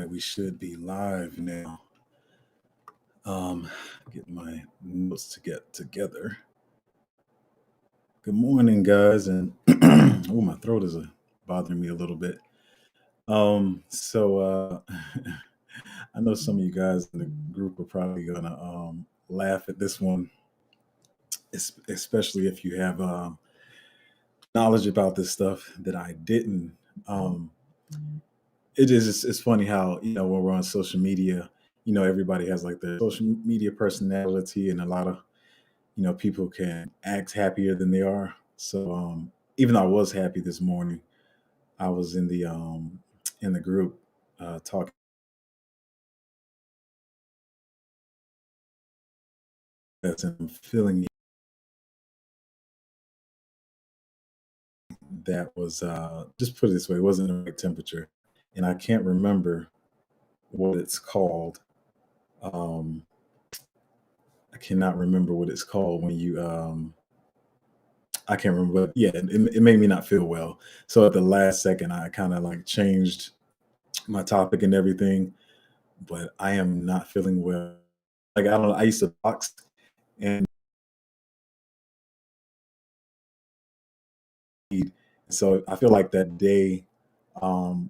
right, we should be live now. Um, get my notes to get together. Good morning, guys, and oh, my throat is bothering me a little bit. I know some of you guys in the group are probably gonna laugh at this one, especially if you have knowledge about this stuff that I didn't. Um, it's funny how when we're on social media, everybody has like their social media personality, and a lot of people can act happier than they are. So even though I was happy this morning, I was in the group talking this and I'm feeling that was just put it this way, it wasn't the right temperature, and I can't remember what it's called. Um, I cannot remember what it's called when you I can't remember, but yeah, it made me not feel well. So at the last second, I kind of like changed my topic and everything, but I am not feeling well. Like I don't know, I used to box, and so I feel like that day, um,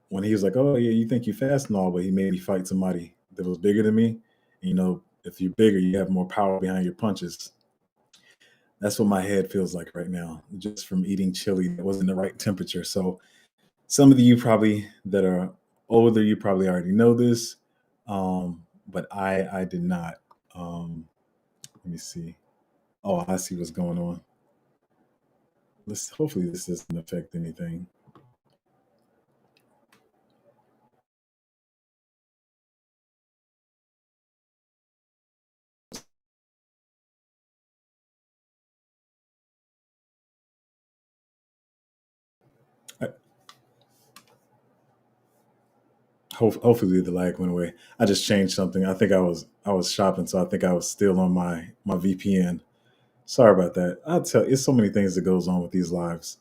when he was like, "Oh yeah, you think you fast and all," but he made me fight somebody that was bigger than me. And, if you're bigger, you have more power behind your punches. That's what my head feels like right now, just from eating chili that wasn't the right temperature. So some of you probably that are older, you probably already know this, but I did not. Let me see. Oh, I see what's going on. Let's hopefully this doesn't affect anything. I, hopefully the lag went away. I just changed something. I think I was shopping, so I think I was still on my VPN. Sorry about that. I'll tell. It's so many things that goes on with these lives.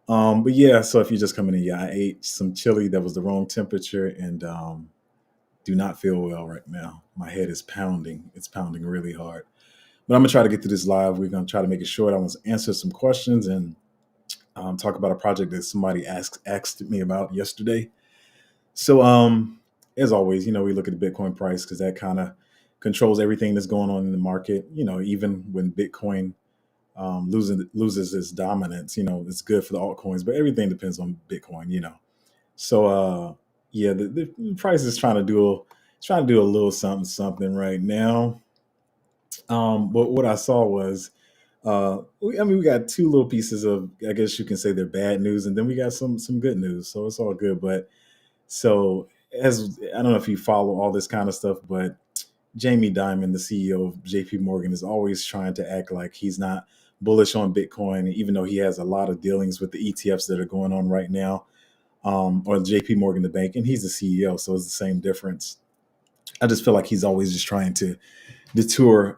But yeah. So if you're just coming in, yeah, I ate some chili that was the wrong temperature, and do not feel well right now. My head is pounding. It's pounding really hard. But I'm gonna try to get through this live. We're gonna try to make it short. I want to answer some questions and talk about a project that somebody asked me about yesterday. So, as always, we look at the Bitcoin price because that kind of controls everything that's going on in the market. Even when Bitcoin loses its dominance, it's good for the altcoins, but everything depends on Bitcoin. So, yeah, the price is trying to do a little something something right now. But what I saw was, we got two little pieces of, I guess you can say they're bad news, and then we got some good news. So it's all good. But so as I don't know if you follow all this kind of stuff, but Jamie Dimon, the CEO of JP Morgan, is always trying to act like he's not bullish on Bitcoin, even though he has a lot of dealings with the ETFs that are going on right now, or JP Morgan, the bank, and he's the CEO, so it's the same difference. I just feel like he's always just trying to deter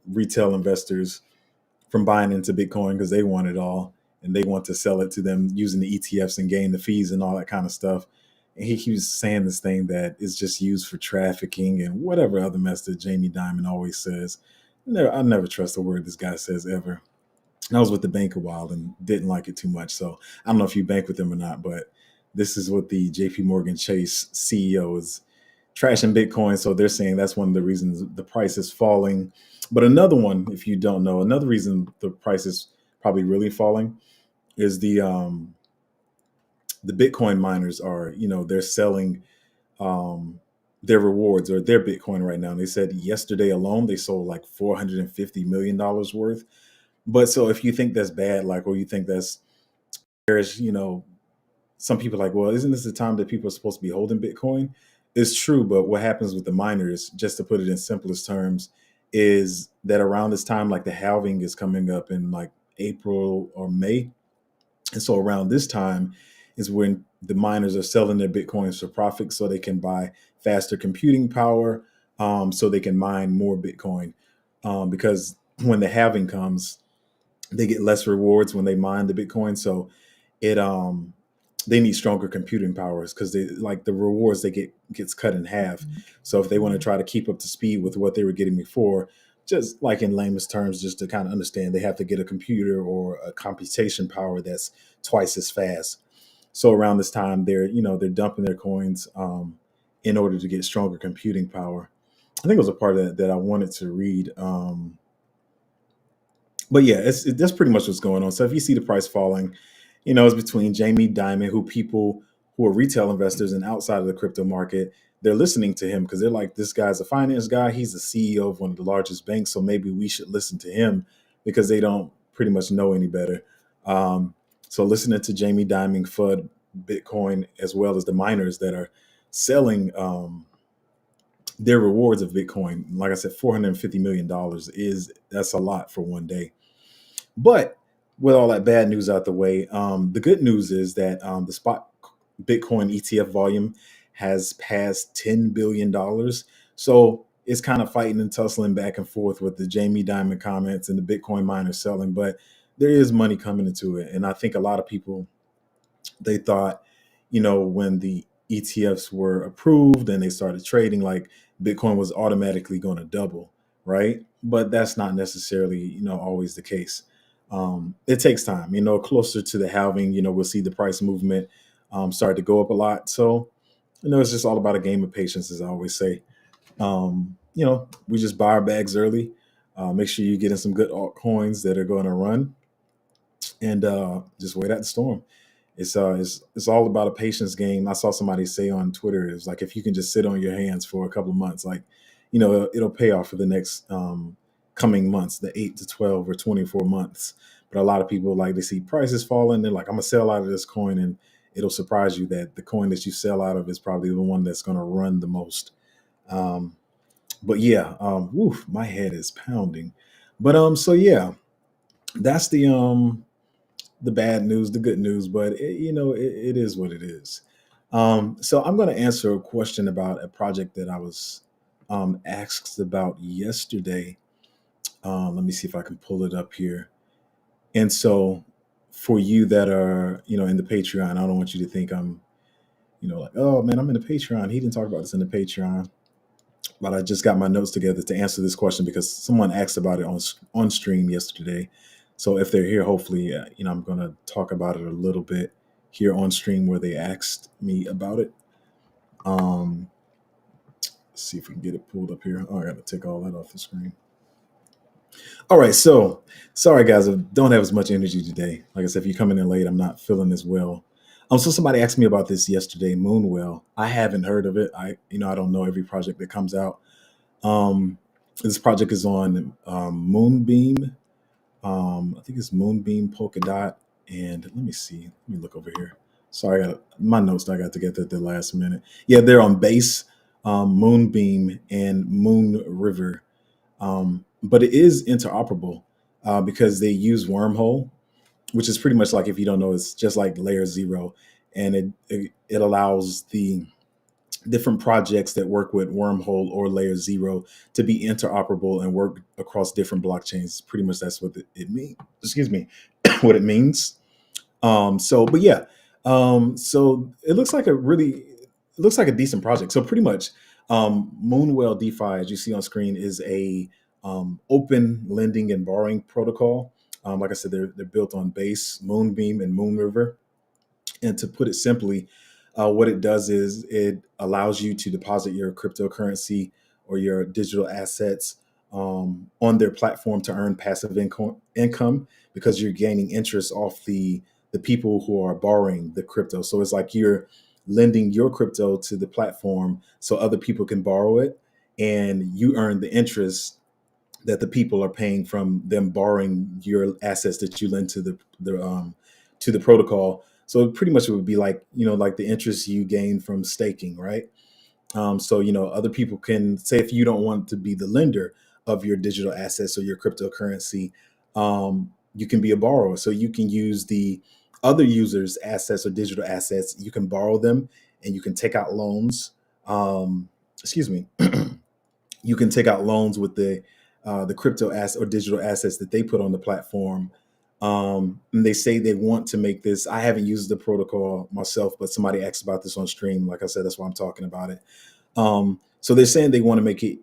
retail investors from buying into Bitcoin because they want it all and they want to sell it to them using the ETFs and gain the fees and all that kind of stuff. And he keeps saying this thing that is just used for trafficking and whatever other mess that Jamie Dimon always says. I never trust a word this guy says ever. And I was with the bank a while and didn't like it too much. So I don't know if you bank with them or not, but this is what the JP Morgan Chase CEO is trashing Bitcoin. So they're saying that's one of the reasons the price is falling. But another one, if you don't know, another reason the price is probably really falling is the Bitcoin miners are, they're selling um, their rewards or their Bitcoin right now. And they said yesterday alone they sold like $450 million worth. But so if you think that's bad, like, or you think there's, some people are like, well, isn't this the time that people are supposed to be holding Bitcoin? It's true, but what happens with the miners, just to put it in simplest terms, is that around this time, like the halving is coming up in like April or May. And so around this time is when the miners are selling their Bitcoins for profit so they can buy faster computing power, so they can mine more Bitcoin. Because when the halving comes, they get less rewards when they mine the Bitcoin. So it they need stronger computing powers because they like the rewards they get gets cut in half. So if they want to try to keep up to speed with what they were getting before, just like in lamest terms, just to kind of understand, they have to get a computer or a computation power that's twice as fast. So around this time, they're dumping their coins in order to get stronger computing power. I think it was a part of that I wanted to read. But yeah, that's pretty much what's going on. So if you see the price falling, it's between Jamie Dimon, who people who are retail investors and outside of the crypto market, they're listening to him because they're like, this guy's a finance guy. He's the CEO of one of the largest banks, so maybe we should listen to him because they don't pretty much know any better. Um, so listening to Jamie Dimon FUD Bitcoin as well as the miners that are selling their rewards of Bitcoin. Like I said, $450 million is that's a lot for one day. But with all that bad news out the way, the good news is that the spot Bitcoin ETF volume has passed $10 billion. So it's kind of fighting and tussling back and forth with the Jamie Dimon comments and the Bitcoin miners selling, but there is money coming into it. And I think a lot of people, they thought, when the ETFs were approved and they started trading, like Bitcoin was automatically going to double, right? But that's not necessarily, always the case. It takes time, closer to the halving, we'll see the price movement start to go up a lot. So, it's just all about a game of patience, as I always say. We just buy our bags early. Make sure you're getting some good altcoins that are going to run, and just wait out the storm. It's all about a patience game. I saw somebody say on Twitter, it's like if you can just sit on your hands for a couple of months, like it'll pay off for the next coming months, the 8 to 12 or 24 months. But a lot of people, like, they see prices falling, they're like, I'm gonna sell out of this coin, and it'll surprise you that the coin that you sell out of is probably the one that's gonna run the most. Um, but yeah, woof, my head is pounding. But so yeah, that's the bad news, the good news, but it is what it is. So I'm going to answer a question about a project that I was asked about yesterday. Let me see if I can pull it up here. And so, for you that are in the Patreon, I don't want you to think I'm like, oh man, I'm in the Patreon. He didn't talk about this in the Patreon, but I just got my notes together to answer this question because someone asked about it on stream yesterday. So if they're here, hopefully, I'm going to talk about it a little bit here on stream where they asked me about it. Let's see if we can get it pulled up here. Oh, I got to take all that off the screen. All right, so sorry guys, I don't have as much energy today. Like I said, if you're coming in late, I'm not feeling as well. So somebody asked me about this yesterday, Moonwell. I haven't heard of it. I don't know every project that comes out. This project is on Moonbeam. I think it's Moonbeam Polkadot. And let me see. Let me look over here. Sorry, my notes I got to get at the last minute. Yeah, they're on Base, Moonbeam, and Moon River. But it is interoperable because they use Wormhole, which is pretty much like, if you don't know, it's just like Layer Zero, and it allows the different projects that work with Wormhole or Layer Zero to be interoperable and work across different blockchains. Pretty much that's what it means. Excuse me, what it means. But yeah, so it looks like a decent project. So pretty much, Moonwell DeFi, as you see on screen, is a open lending and borrowing protocol. Like I said, they're built on Base, Moonbeam, and Moonriver. And to put it simply, what it does is it allows you to deposit your cryptocurrency or your digital assets on their platform to earn passive income because you're gaining interest off the people who are borrowing the crypto. So it's like you're lending your crypto to the platform so other people can borrow it, and you earn the interest that the people are paying from them borrowing your assets that you lend to the protocol. So pretty much it would be like like the interest you gain from staking, right? So other people can say, if you don't want to be the lender of your digital assets or your cryptocurrency, you can be a borrower. So you can use the other users' assets or digital assets. You can borrow them, and you can take out loans. Excuse me. You can take out loans with the crypto asset or digital assets that they put on the platform, And they say they want to make this. I haven't used the protocol myself, but somebody asked about this on stream. Like I said, that's why I'm talking about it. So they're saying they want to make it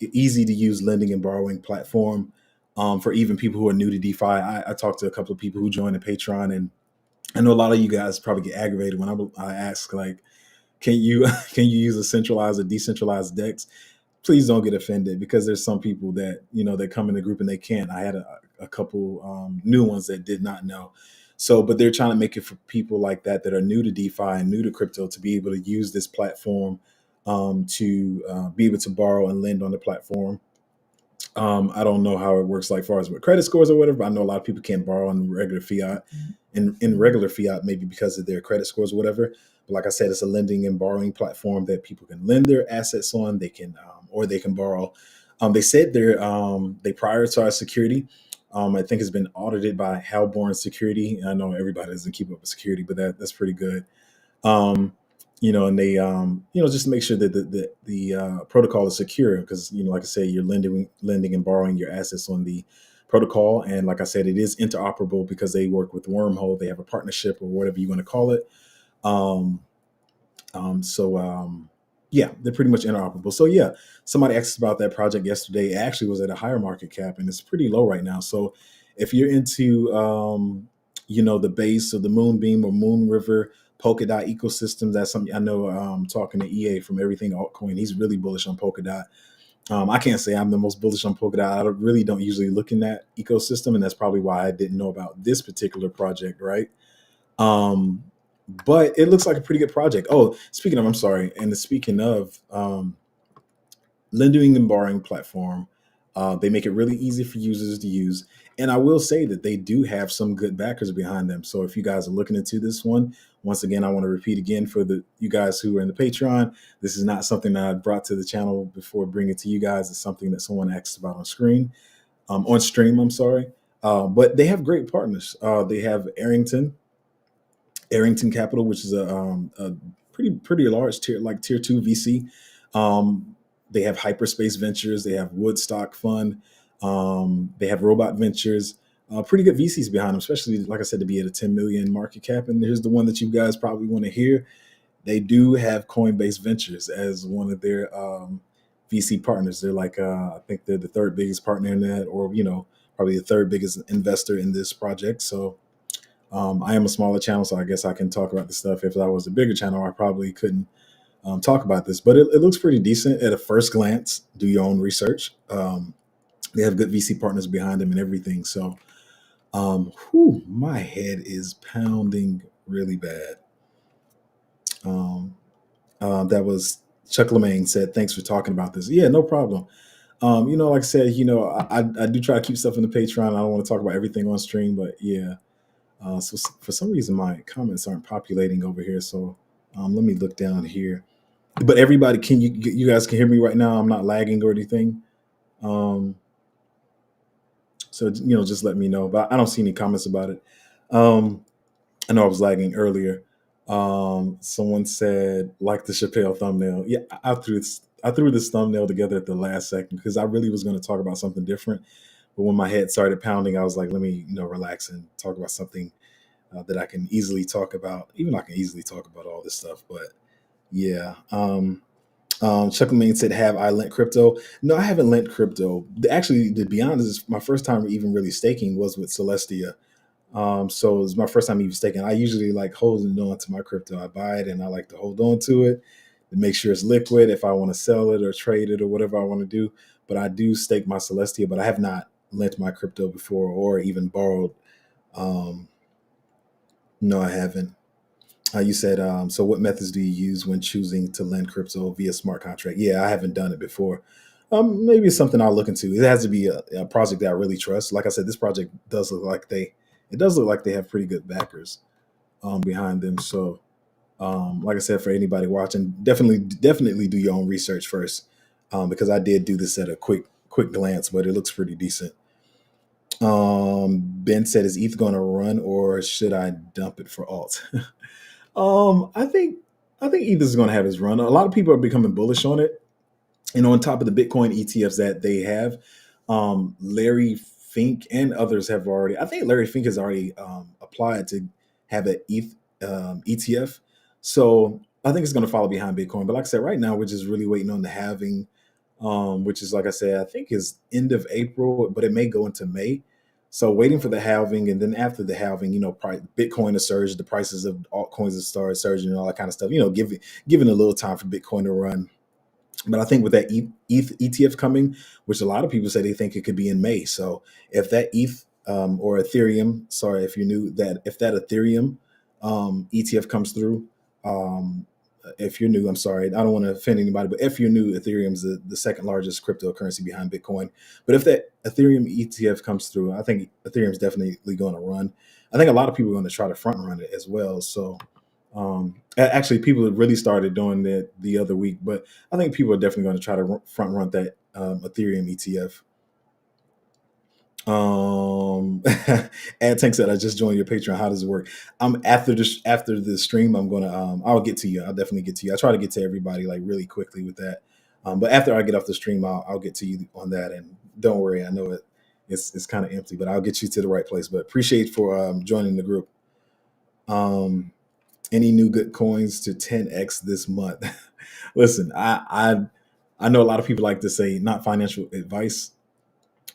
easy to use lending and borrowing platform for even people who are new to DeFi. I talked to a couple of people who joined the Patreon, and I know a lot of you guys probably get aggravated when I ask, like, can you can you use a centralized or decentralized DEX? Please don't get offended, because there's some people that that come in the group and they can't. I had a couple new ones that did not know. So, but they're trying to make it for people like that are new to DeFi and new to crypto to be able to use this platform to be able to borrow and lend on the platform. I don't know how it works, like far as with credit scores or whatever. But I know a lot of people can't borrow in regular fiat, in regular fiat, maybe because of their credit scores or whatever. But like I said, it's a lending and borrowing platform that people can lend their assets on. They can or they can borrow. They said they prioritize security. I think it's been audited by Halborn Security. I know everybody doesn't keep up with security, but that's pretty good. Um, and they just make sure that the protocol is secure, because like I say, you're lending and borrowing your assets on the protocol. And like I said, it is interoperable because they work with Wormhole. They have a partnership, or whatever you want to call it. um, yeah, they're pretty much interoperable. So yeah, somebody asked about that project yesterday. It actually was at a higher market cap, and it's pretty low right now. So if you're into the base of the Moonbeam or Moon River Polkadot ecosystem, that's something I know. Talking to EA from Everything Altcoin, he's really bullish on Polkadot. I can't say I'm the most bullish on Polkadot. I really don't usually look in that ecosystem, and that's probably why I didn't know about this particular project, right? Um, but it looks like a pretty good project. Oh, speaking of, I'm sorry, and speaking of lending and borrowing platform, they make it really easy for users to use. And I will say that they do have some good backers behind them. So if you guys are looking into this one, once again, I want to repeat again for you guys who are in the Patreon, this is not something that I brought to the channel before bringing it to you guys. It's something that someone asked about on stream. I'm sorry. But they have great partners. They have Arrington Capital, which is a pretty large tier two VC. Um, they have Hyperspace Ventures. They have Woodstock Fund. They have Robot Ventures. Pretty good VCs behind them, especially, like I said, to be at a 10 million market cap. And here's the one that you guys probably want to hear. They do have Coinbase Ventures as one of their VC partners. They're like, I think they're the third biggest partner in that, or probably the third biggest investor in this project. So I am a smaller channel, so I guess I can talk about this stuff. If I was a bigger channel, I probably couldn't talk about this, but it looks pretty decent at a first glance. Do your own research. They have good VC partners behind them and everything. So, my head is pounding really bad. That was Chuck Lemaine said, "Thanks for talking about this." Yeah, no problem. Like I said, I do try to keep stuff in the Patreon. I don't want to talk about everything on stream, but yeah. So for some reason, my comments aren't populating over here. So let me look down here. But everybody, you guys can hear me right now? I'm not lagging or anything. So just let me know. But I don't see any comments about it. I know I was lagging earlier. Someone said, like the Chappelle thumbnail. Yeah, I threw this thumbnail together at the last second because I really was going to talk about something different. But when my head started pounding, I was like, let me relax and talk about something that I can easily talk about. Even I can easily talk about all this stuff, but yeah. Chuck Lemaine said, "Have I lent crypto?" No, I haven't lent crypto. Actually, to be honest, my first time even really staking was with Celestia. So it was my first time even staking. I usually like holding on to my crypto. I buy it and I like to hold on to it to make sure it's liquid if I want to sell it or trade it or whatever I want to do. But I do stake my Celestia, but I have not lent my crypto before or even borrowed. Um, no, I haven't. You said, so what methods do you use when choosing to lend crypto via smart contract? Yeah, I haven't done it before. Maybe it's something I'll look into. It has to be a project that I really trust. Like I said, this project does look like they have pretty good backers behind them. So, like I said, for anybody watching, definitely do your own research first, because I did do this at a quick glance, but it looks pretty decent. Ben said, "Is ETH going to run, or should I dump it for alt?" I think ETH is going to have its run. A lot of people are becoming bullish on it. On top of the Bitcoin ETFs that they have, Larry Fink and others have already. I think Larry Fink has already applied to have an ETF. So I think it's going to follow behind Bitcoin. But like I said, right now we're just really waiting on the halving, which is like I said, I think is end of April, but it may go into May. So waiting for the halving, and then after the halving, Bitcoin to surge, the prices of altcoins to start surging, and all that kind of stuff. Giving a little time for Bitcoin to run. But I think with that ETF coming, which a lot of people say they think it could be in May. So if that ETH or Ethereum, sorry if you knew that, if that Ethereum ETF comes through, um, if you're new, I'm sorry, I don't want to offend anybody, but if you're new, Ethereum's the second largest cryptocurrency behind Bitcoin. But if that Ethereum ETF comes through, I think Ethereum's definitely going to run. I think a lot of people are going to try to front run it as well. So actually, people have really started doing it the other week, but I think people are definitely going to try to front run that Ethereum ETF. Ad Tank said, "I just joined your Patreon. How does it work?" After the stream, I'm gonna I'll get to you. I'll definitely get to you. I try to get to everybody like really quickly with that. But after I get off the stream, I'll get to you on that. And don't worry, I know it's kind of empty, but I'll get you to the right place. But appreciate for joining the group. Um, any new good coins to 10x this month? Listen, I know a lot of people like to say not financial advice,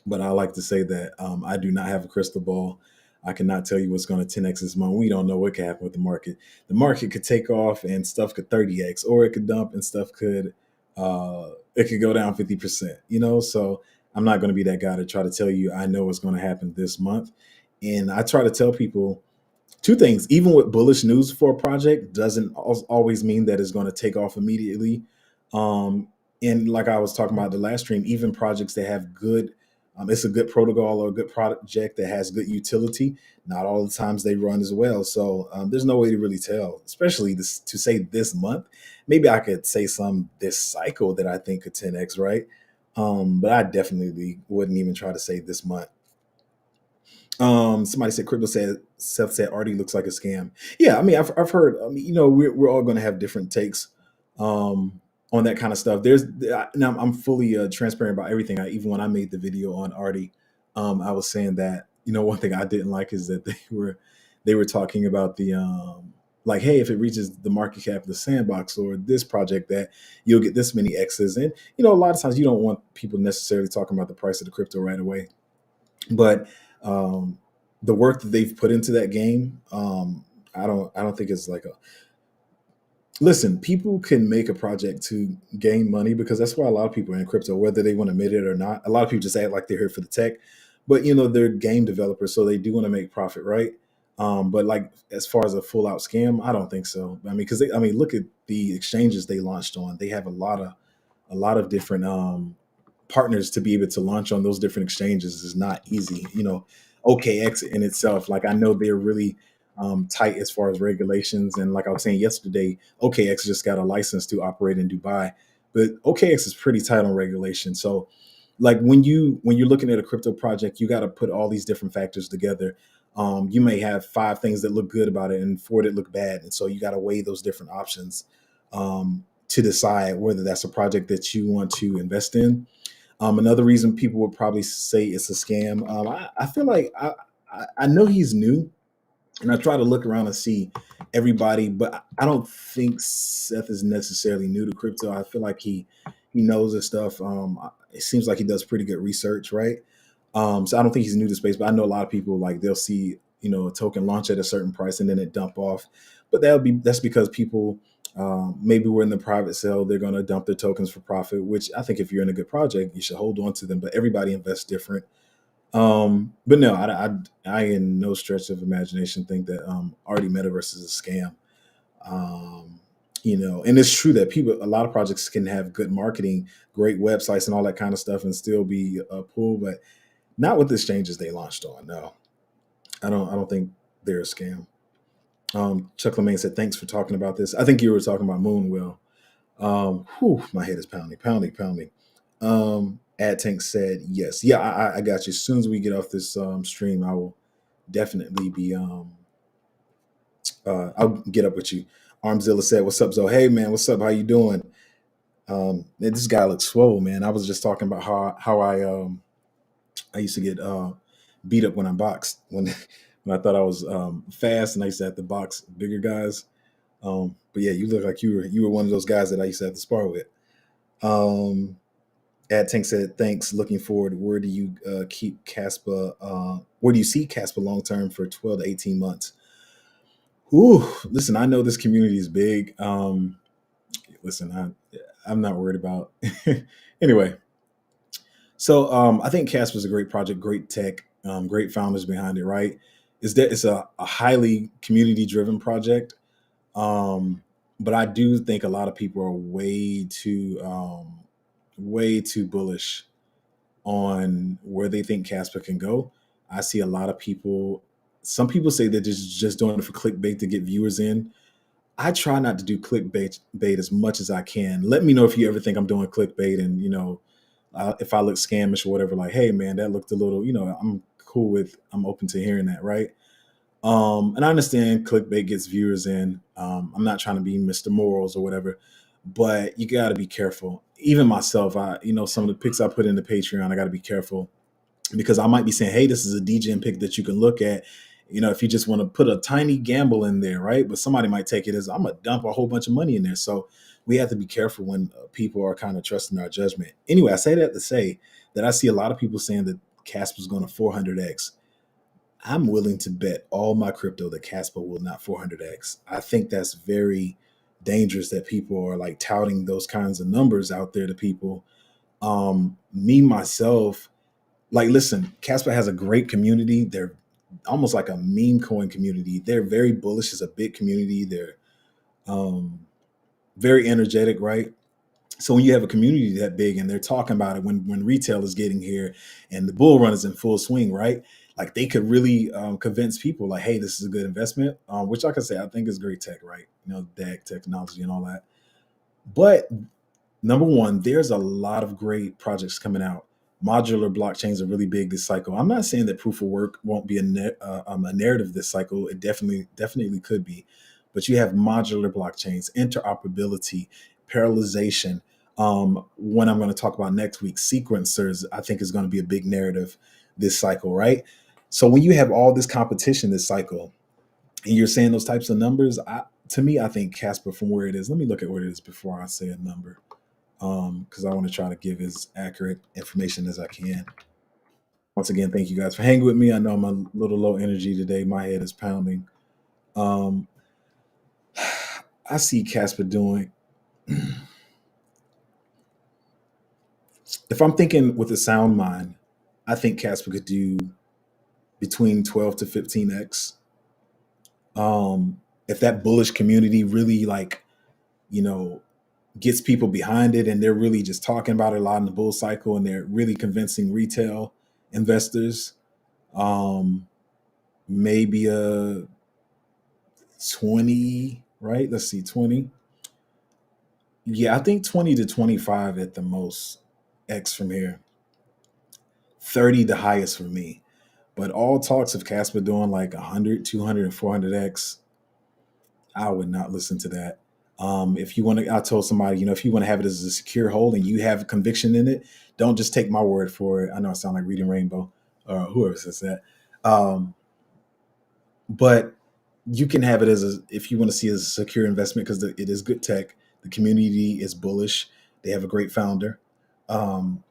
but I like to say that I do not have a crystal ball. I cannot tell you what's going to 10x this month. We don't know what could happen with the market. The market could take off and stuff could 30x, or it could dump and stuff could it could go down 50%. So I'm not going to be that guy to try to tell you I know what's going to happen this month. And I try to tell people two things. Even with bullish news for a project doesn't always mean that it's going to take off immediately. Um, and like I was talking about the last stream, even projects that have good, it's a good protocol or a good project that has good utility. Not all the times they run as well. So there's no way to really tell, especially to say this month. Maybe I could say some this cycle that I think could 10x, right? But I definitely wouldn't even try to say this month. Somebody said crypto said Seth said Artie looks like a scam. Yeah, I mean I've heard. I mean, we're all going to have different takes on that kind of stuff. Now I'm fully transparent about everything. Even when I made the video on Artie, I was saying that one thing I didn't like is that they were talking about the like, hey, if it reaches the market cap of the sandbox or this project, that you'll get this many X's. And a lot of times you don't want people necessarily talking about the price of the crypto right away. But the work that they've put into that game, I don't think it's like a listen. People can make a project to gain money because that's why a lot of people are in crypto, whether they want to admit it or not. A lot of people just act like they're here for the tech, but they're game developers, so they do want to make profit, right? But like as far as a full out scam, I don't think so. I mean, because look at the exchanges they launched on. They have a lot of different partners to be able to launch on those different exchanges is not easy. OKX in itself, like I know they're really tight as far as regulations. And like I was saying yesterday, OKX just got a license to operate in Dubai, but OKX is pretty tight on regulation. So like when you're looking at a crypto project, you got to put all these different factors together. You may have 5 things that look good about it and 4 that look bad. And so you got to weigh those different options to decide whether that's a project that you want to invest in. Another reason people would probably say it's a scam. I feel like I know he's new, and I try to look around and see everybody, but I don't think Seth is necessarily new to crypto. I feel like he knows his stuff. It seems like he does pretty good research, right? So I don't think he's new to space, but I know a lot of people like they'll see a token launch at a certain price and then it dump off, but that's because people maybe we're in the private sale, they're going to dump their tokens for profit, which I think if you're in a good project, you should hold on to them. But everybody invests different. But no, I in no stretch of imagination think that Artie Metaverse is a scam. And it's true that a lot of projects can have good marketing, great websites, and all that kind of stuff, and still be a pull, but not with the exchanges they launched on. No, I don't think they're a scam. Chuck Lemaine said, "Thanks for talking about this." I think you were talking about Moonwell. My head is pounding. Ad Tank said, "Yes, yeah, I got you. As soon as we get off this stream, I will definitely be. I'll get up with you." Armzilla said, "What's up, Zoe? Hey, man, what's up? How you doing?" Man, this guy looks swole, man. I was just talking about how I used to get beat up when I boxed when I thought I was fast and I used to have to box bigger guys. But yeah, you look like you were one of those guys that I used to have to spar with. Um, Ad Tank said, "Thanks. Looking forward. Where do you keep Caspa? Where do you see Caspa long term for 12 to 18 months?" Ooh, listen, I know this community is big. Listen, I'm not worried about. Anyway, so I think Casper is a great project, great tech, great founders behind it. Right? Is that it's a highly community driven project. Um, but I do think a lot of people are way too bullish on where they think Casper can go. I see a lot of people. Some people say they're just doing it for clickbait to get viewers in. I try not to do clickbait as much as I can. Let me know if you ever think I'm doing clickbait, and if I look scamish or whatever. Like, hey man, that looked a little. I'm cool with. I'm open to hearing that, right? And I understand clickbait gets viewers in. I'm not trying to be Mr. Morals or whatever, but you got to be careful. Even myself, some of the picks I put in the Patreon, I got to be careful because I might be saying, hey, this is a DGen pick that you can look at. If you just want to put a tiny gamble in there, right? But somebody might take it as I'm gonna dump a whole bunch of money in there. So we have to be careful when people are kind of trusting our judgment. Anyway, I say that to say that I see a lot of people saying that Casper's going to 400x. I'm willing to bet all my crypto that Casper will not 400x. I think that's very dangerous that people are like touting those kinds of numbers out there to people. Me myself, like, listen, Casper has a great community. They're almost like a meme coin community. They're very bullish. It's a big community. They're um, very energetic, right? So when you have a community that big and they're talking about it when retail is getting here and the bull run is in full swing, right? Like they could really convince people like, hey, this is a good investment, which like I say, I think is great tech, right? DAG technology and all that. But number one, there's a lot of great projects coming out. Modular blockchains are really big this cycle. I'm not saying that proof of work won't be a narrative this cycle. It definitely could be, but you have modular blockchains, interoperability, parallelization. When I'm going to talk about next week, sequencers, I think is going to be a big narrative this cycle, right? So when you have all this competition this cycle, and you're saying those types of numbers, to me, I think Casper from where it is. Let me look at where it is before I say a number because I want to try to give as accurate information as I can. Once again, thank you guys for hanging with me. I know I'm a little low energy today. My head is pounding. Um, I see Casper doing, if I'm thinking with a sound mind, I think Casper could do between 12 to 15x. If that bullish community really you know, gets people behind it and they're really just talking about it a lot in the bull cycle and they're really convincing retail investors, um, maybe a 20, right? Let's see, 20. Yeah, I think 20 to 25 at the most X from here. 30 the highest for me. But all talks of Casper doing like 100, 200, and 400X, I would not listen to that. If you want to, I told somebody, if you want to have it as a secure hold and you have conviction in it, don't just take my word for it. I know I sound like reading Rainbow or whoever says that. Um, but you can have it if you want to see it as a secure investment because it is good tech. The community is bullish. They have a great founder. Um,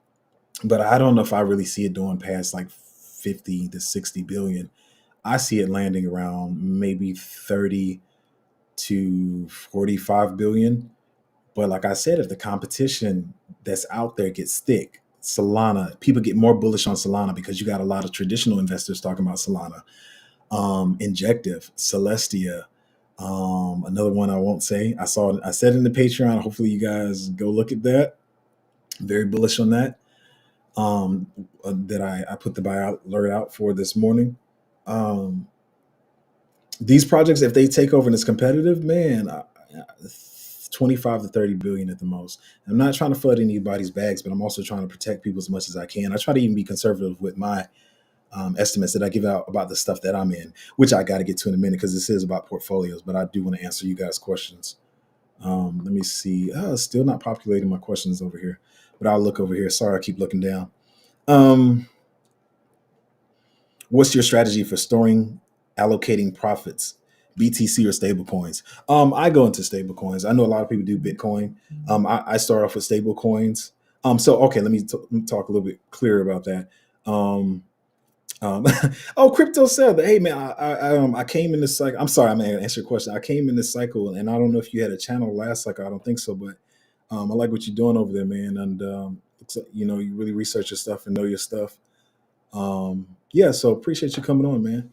but I don't know if I really see it doing past like 50 to 60 billion. I see it landing around maybe 30 to 45 billion. But like I said, if the competition that's out there gets thick, Solana, people get more bullish on Solana because you got a lot of traditional investors talking about Solana. Injective, Celestia, another one I won't say. I said in the Patreon. Hopefully, you guys go look at that. Very bullish on that. That I put the buy alert out for this morning. These projects, if they take over and it's competitive, man, 25 to 30 billion at the most. I'm not trying to flood anybody's bags, but I'm also trying to protect people as much as I can. I try to even be conservative with my estimates that I give out about the stuff that I'm in, which I got to get to in a minute because this is about portfolios, but I do want to answer you guys' questions. Let me see. Still not populating my questions over here, but I'll look over here. Sorry, I keep looking down. Um, What's your strategy for storing, allocating profits, BTC or stable coins? I go into stable coins. I know a lot of people do Bitcoin. I start off with stable coins. So okay, let me talk a little bit clearer about that. Um, um, oh, crypto said, "Hey man, I came in this cycle. I'm sorry, I'm gonna answer your question. I came in this cycle, and I don't know if you had a channel last cycle. I don't think so, but I like what you're doing over there, man. And looks like, you know, you really research your stuff and know your stuff. Yeah, so appreciate you coming on, man.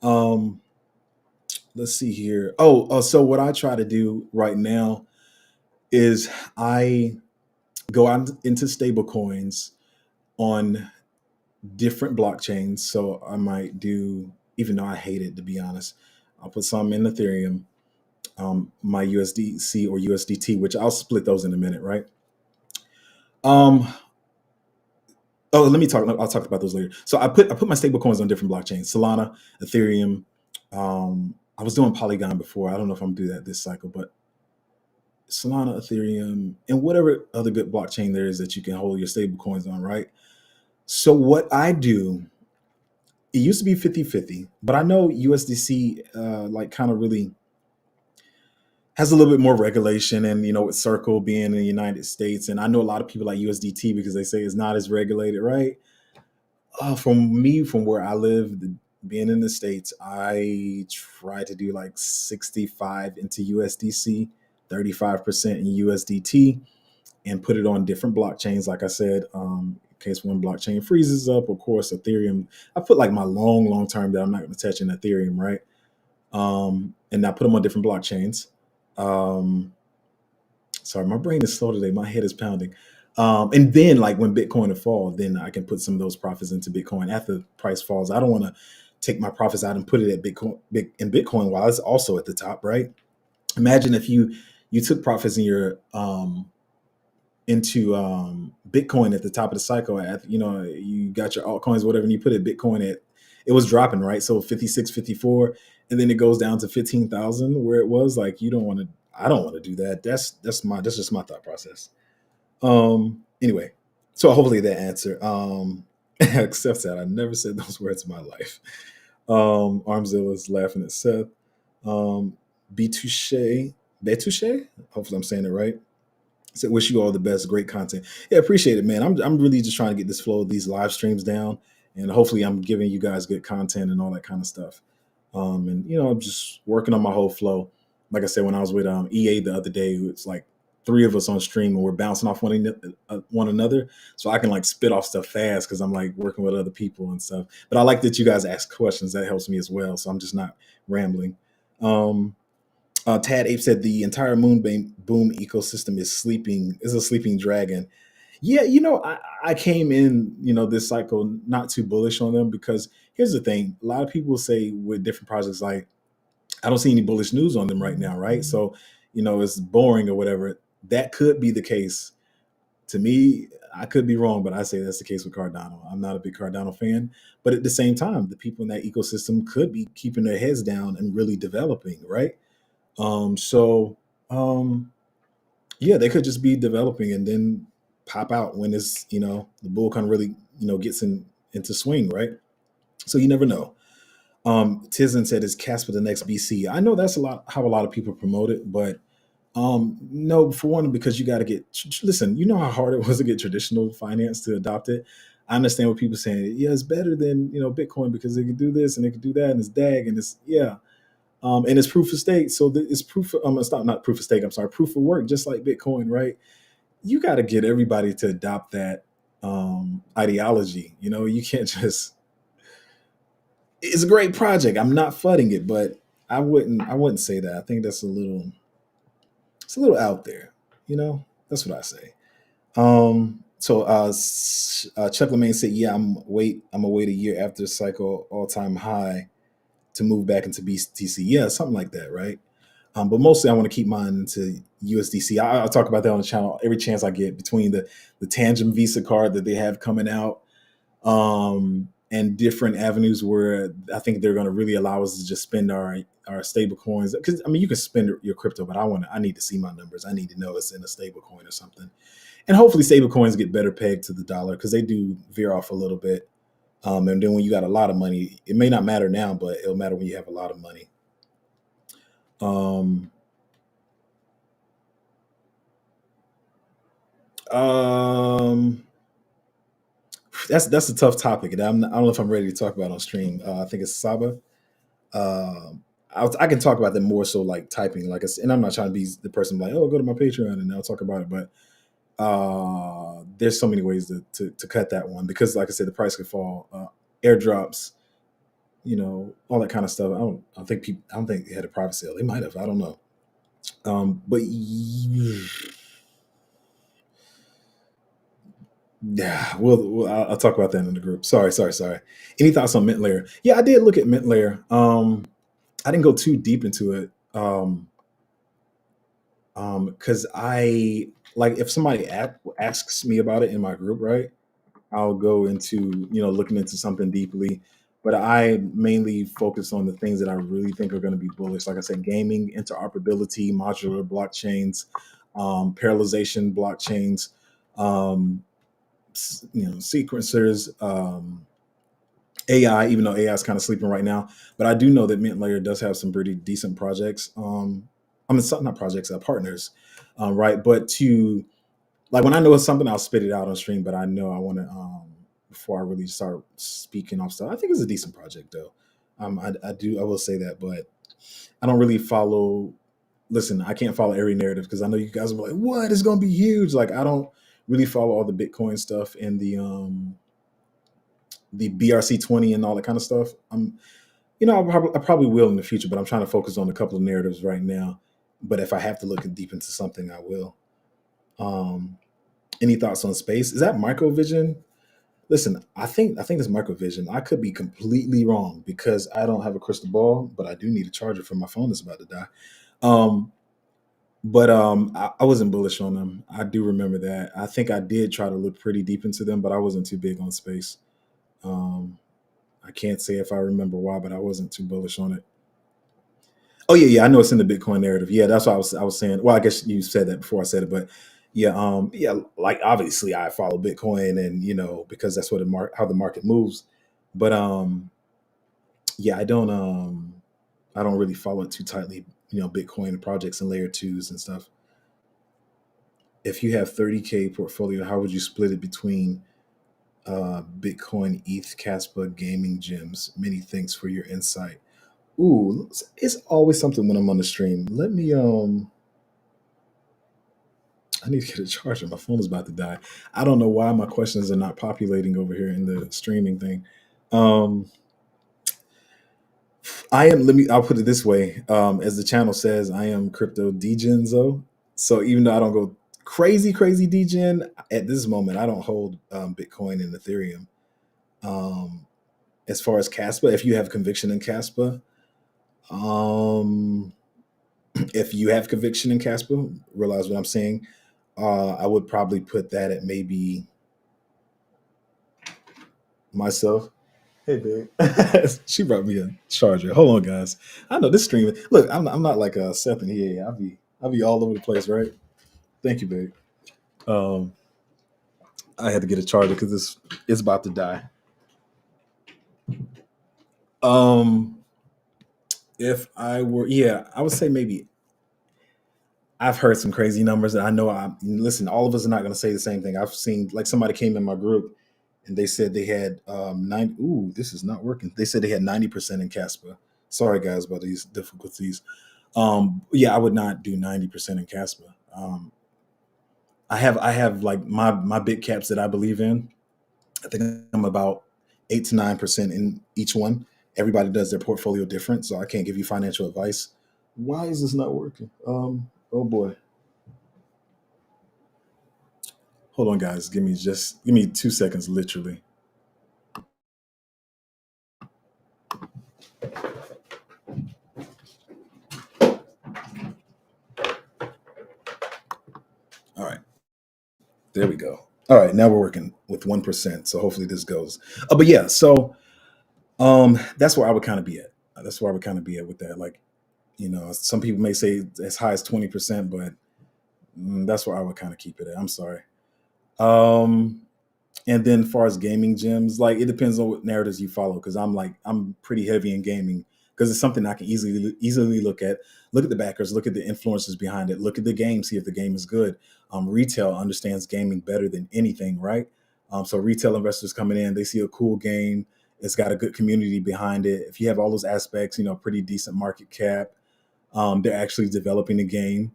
Um, let's see here. So what I try to do right now is I go out into stable coins on different blockchains. So I might do, even though I hate it to be honest, I'll put some in Ethereum, my USDC or USDT, which I'll split those in a minute, right? Um, oh, let me talk. I'll talk about those later. So I put my stable coins on different blockchains: Solana, Ethereum. I was doing Polygon before. I don't know if I'm gonna do that this cycle, but Solana, Ethereum, and whatever other good blockchain there is that you can hold your stable coins on, right? So what I do, it used to be 50-50, but I know USDC like kind of really has a little bit more regulation, and you know, with Circle being in the United States, and I know a lot of people like USDT because they say it's not as regulated, right? From me, from where I live, being in the States, I try to do like 65 into USDC, 35% in USDT, and put it on different blockchains. Like I said, in case one blockchain freezes up, of course, Ethereum. I put like my long term that I'm not going to touch in Ethereum, right? And I put them on different blockchains. Um, Sorry, my brain is slow today. My head is pounding. And then, like when Bitcoin will fall, then I can put some of those profits into Bitcoin after the price falls. I don't want to take my profits out and put it at Bitcoin while it's also at the top, right? Imagine if you took profits in your into Bitcoin at the top of the cycle. At, you know, you got your altcoins, whatever, and you put it Bitcoin at, it was dropping, right? So 56, 54, and then it goes down to 15,000 where it was. Like, you don't want to. I don't want to do that. That's just my thought process. Anyway, so hopefully that answer. Except that I never said those words in my life. Armzilla is laughing at Seth. Betouche, Betouche. Hopefully I'm saying it right. So wish you all the best. Great content. Yeah, appreciate it, man. I'm really just trying to get this flow of these live streams down, and hopefully I'm giving you guys good content and all that kind of stuff. And you know, I'm just working on my whole flow. Like I said, when I was with EA the other day, it's like three of us on stream and we're bouncing off one another, so I can like spit off stuff fast because I'm like working with other people and stuff. But I like that you guys ask questions. That helps me as well. So I'm just not rambling. Um, Tad Ape said the entire boom ecosystem is a sleeping dragon. Yeah, you know, I came in, you know, this cycle not too bullish on them because here's the thing: a lot of people say with different projects, like I don't see any bullish news on them right now, right? So, you know, it's boring or whatever. That could be the case. To me, I could be wrong, but I say that's the case with Cardano. I'm not a big Cardano fan, but at the same time, the people in that ecosystem could be keeping their heads down and really developing, right? So yeah, they could just be developing and then pop out when it's, you know, the bull kind of really, you know, gets into swing, right? So you never know. Tizen said, "Is Caspa the next BC?" I know that's a lot how a lot of people promote it, but no, for one, because you got to get. Listen, you know how hard it was to get traditional finance to adopt it. I understand what people saying. Yeah, it's better than, you know, Bitcoin because it can do this and it can do that and it's DAG and it's, yeah. And it's proof of stake. So it's proof. It's not proof of stake. I'm sorry, proof of work, just like Bitcoin, right? You got to get everybody to adopt that ideology. You know, you can't just. It's a great project. I'm not fudding it, but I wouldn't say that. I think that's a little. It's a little out there. You know, that's what I say. Chuck Lemaine said, "Yeah, I'm gonna wait a year after the cycle all time high to move back into BTC." Yeah, something like that, right? But mostly I want to keep mine into USDC. I'll talk about that on the channel every chance I get between the Tangent Visa card that they have coming out, and different avenues where I think they're going to really allow us to just spend our stable coins. Because I mean, you can spend your crypto, but I need to see my numbers. I need to know it's in a stable coin or something. And hopefully stable coins get better pegged to the dollar because they do veer off a little bit. And then when you got a lot of money, it may not matter now, but it'll matter when you have a lot of money. Um, um, that's a tough topic, and I don't know if I'm ready to talk about on stream. I think it's Saba. I can talk about them more so like typing, like, and I'm not trying to be the person like, oh, go to my Patreon and I'll talk about it, but there's so many ways to cut that one because, like I said, the price could fall. Airdrops, all that kind of stuff. I don't think they had a private sale. They might have. I don't know. But yeah, I'll talk about that in the group. Sorry. Any thoughts on Mint Layer? Yeah, I did look at Mint Layer. I didn't go too deep into it. Because I like if somebody asks me about it in my group, right? I'll go into looking into something deeply, but I mainly focus on the things that I really think are going to be bullish. Like I said, gaming, interoperability, modular blockchains, parallelization blockchains, um, sequencers, AI. Even though AI is kind of sleeping right now, but I do know that Mint Layer does have some pretty decent projects. I mean, not projects, partners, right? But to like when I know it's something, I'll spit it out on stream. But I know I want to before I really start speaking off stuff. I think it's a decent project though. I will say that, but I don't really follow. Listen, I can't follow every narrative because I know you guys will be like, "What? It's going to be huge." Like I don't really follow all the Bitcoin stuff and the BRC20 and all that kind of stuff. I probably will in the future, but I'm trying to focus on a couple of narratives right now. But if I have to look deep into something, I will. Um, any thoughts on space? Is that microvision? Listen, I think it's microvision. I could be completely wrong because I don't have a crystal ball, but I do need a charger for my phone that's about to die. Um, but I wasn't bullish on them. I do remember that. I think I did try to look pretty deep into them, but I wasn't too big on space. Um, I can't say if I remember why, but I wasn't too bullish on it. Oh yeah. I know it's in the Bitcoin narrative. Yeah, that's what I was saying. Well, I guess you said that before I said it, but yeah. Like obviously, I follow Bitcoin, and because that's what how the market moves. But yeah, I don't really follow it too tightly. Bitcoin projects and layer twos and stuff. If you have 30K portfolio, how would you split it between Bitcoin, ETH, Caspa, gaming gems? Many thanks for your insight. Ooh, it's always something when I'm on the stream. Let me I need to get a charger. My phone is about to die. I don't know why my questions are not populating over here in the streaming thing. Um I'll put it this way. As the channel says, I am crypto degenzo. So even though I don't go crazy degen at this moment, I don't hold Bitcoin and Ethereum. Um as far as Caspa, if you have conviction in Caspa, um if you have conviction in Casper, realize what I'm saying. I would probably put that at maybe myself. Hey, babe. She brought me a charger. Hold on, guys. I know this stream. Look, I'm not like Seth and EA. I'll be all over the place, right? Thank you, babe. Um, I had to get a charger because it's about to die. Um, if I were, yeah, I would say maybe I've heard some crazy numbers, and I know I listen. All of us are not going to say the same thing. I've seen like somebody came in my group, and they said they had 90. Ooh, this is not working. They said they had 90% in Caspa. Sorry, guys, about these difficulties. Yeah, I would not do 90% in Caspa. I have like my big caps that I believe in. I think I'm about 8 to 9% in each one. Everybody does their portfolio different, so I can't give you financial advice. Why is this not working? Oh boy. Hold on, guys. Give me 2 seconds, literally. All right, there we go. All right, now we're working with 1%. So hopefully this goes. But yeah, so that's where I would kind of be at. That's where I would kind of be at with that. Like, some people may say as high as 20%, but that's where I would kind of keep it at. I'm sorry. Um, And then, as far as gaming gems, like it depends on what narratives you follow. Because I'm pretty heavy in gaming because it's something I can easily look at the backers, look at the influencers behind it, look at the game, see if the game is good. Retail understands gaming better than anything, right? So retail investors coming in, they see a cool game, it's got a good community behind it. If you have all those aspects, pretty decent market cap, they're actually developing the game.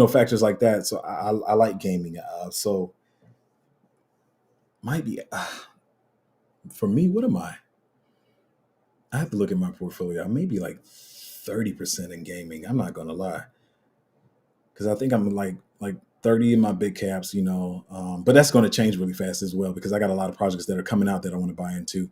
Factors like that. So I like gaming. So might be for me. What am I? I have to look at my portfolio. I may be like 30% in gaming. I'm not gonna lie, because I think I'm like 30 in my big caps. But that's going to change really fast as well because I got a lot of projects that are coming out that I want to buy into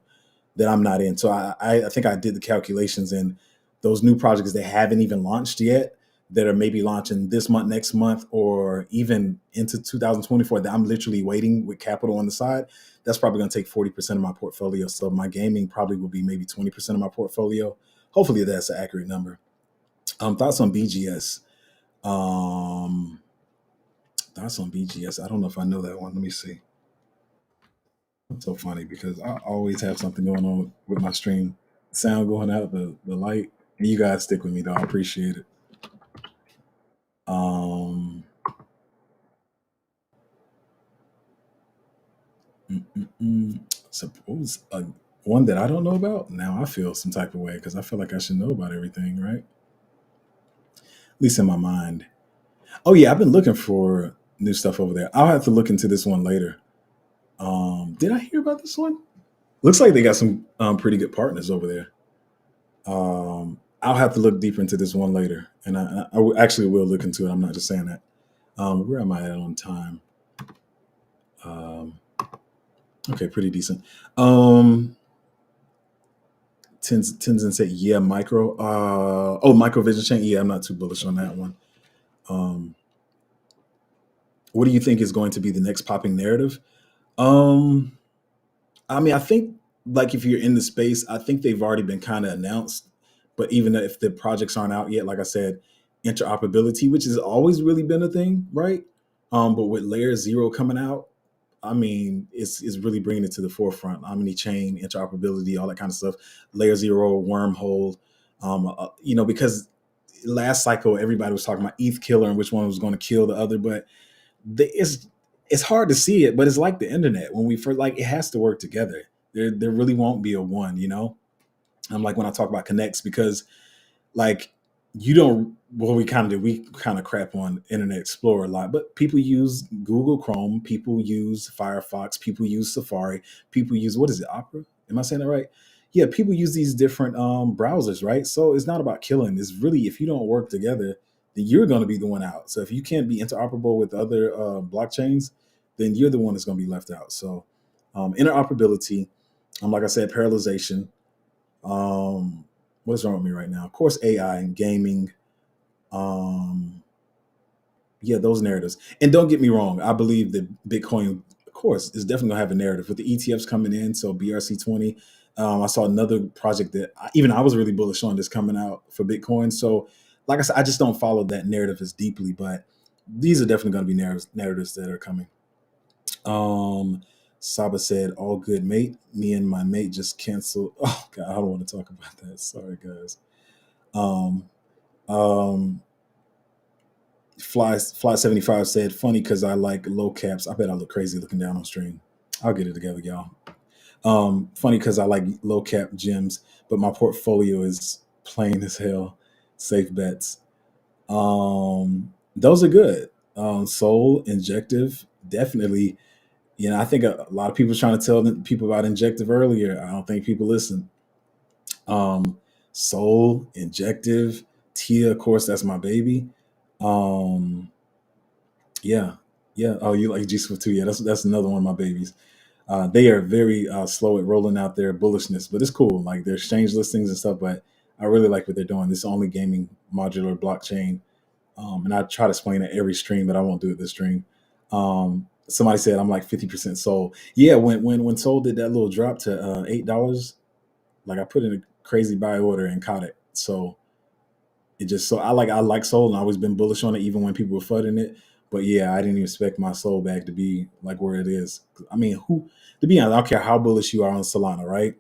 that I'm not in. So I think I did the calculations, and those new projects that haven't even launched yet, that are maybe launching this month, next month, or even into 2024, that I'm literally waiting with capital on the side. That's probably going to take 40% of my portfolio. So my gaming probably will be maybe 20% of my portfolio. Hopefully that's an accurate number. Thoughts on BGS? Um, Thoughts on BGS? I don't know if I know that one. Let me see. It's so funny because I always have something going on with my stream. Sound going out, the light. And you guys stick with me though. I appreciate it. Um, mm, mm, mm. Suppose one that I don't know about. Now I feel some type of way because I feel like I should know about everything, right? At least in my mind. Oh yeah, I've been looking for new stuff over there. I'll have to look into this one later. Did I hear about this one? Looks like they got some pretty good partners over there. I'll have to look deeper into this one later, and actually will look into it. I'm not just saying that. Where am I at on time? Um, okay, pretty decent. Tenzin said, "Yeah, micro. Micro vision chain. Yeah, I'm not too bullish on that one. Um, what do you think is going to be the next popping narrative? Um, I mean, I think like if you're in the space, I think they've already been kind of announced. But even if the projects aren't out yet, like I said, interoperability, which has always really been a thing, right? But with Layer Zero coming out, I mean, it's really bringing it to the forefront. Omni chain interoperability, all that kind of stuff. Layer Zero, wormhole, because last cycle everybody was talking about ETH killer and which one was going to kill the other, but it's hard to see it, but it's like the internet. When we first, like, it has to work together. There really won't be a one. I'm like when I talk about connects, because like you don't well we kind of crap on Internet Explorer a lot, but people use Google Chrome, people use Firefox, people use Safari, people use, what is it, Opera? Am I saying that right? Yeah, people use these different browsers, right? So it's not about killing. It's really, if you don't work together, then you're going to be the one out. So if you can't be interoperable with other blockchains, then you're the one that's going to be left out. So interoperability, like I said, parallelization. um, what is wrong with me right now? Of course, AI and gaming. Um, yeah, those narratives. And don't get me wrong, I believe that Bitcoin, of course, is definitely gonna have a narrative with the ETFs coming in. So BRC20. I saw another project that even I was really bullish on this coming out for Bitcoin. So, like I said, I just don't follow that narrative as deeply, but these are definitely going to be narratives that are coming. Um, Saba said, "All good, mate. Me and my mate just canceled." Oh God, I don't want to talk about that. Sorry, guys. Um, um, Fly 75 said, "Funny because I like low caps. I bet I look crazy looking down on stream. I'll get it together, y'all. Funny because I like low cap gems, but my portfolio is plain as hell. Safe bets. Those are good. Soul, Injective, definitely. I think a lot of people trying to tell people about Injective earlier. I don't think people listen. Um, Soul, Injective, Tia, of course, that's my baby. Um, yeah, yeah. Oh, you like G Swift too? Yeah, that's another one of my babies. They are very slow at rolling out their bullishness, but it's cool. Like their exchange listings and stuff. But I really like what they're doing. This is only gaming modular blockchain, and I try to explain it every stream, but I won't do it this stream. Somebody said I'm like 50% Soul. Yeah, when Soul did that little drop to $8, like I put in a crazy buy order and caught it. So I like Soul, and I've always been bullish on it, even when people were fudding it. But yeah, I didn't even expect my soul bag to be like where it is. I mean, who? To be honest, I don't care how bullish you are on Solana, right?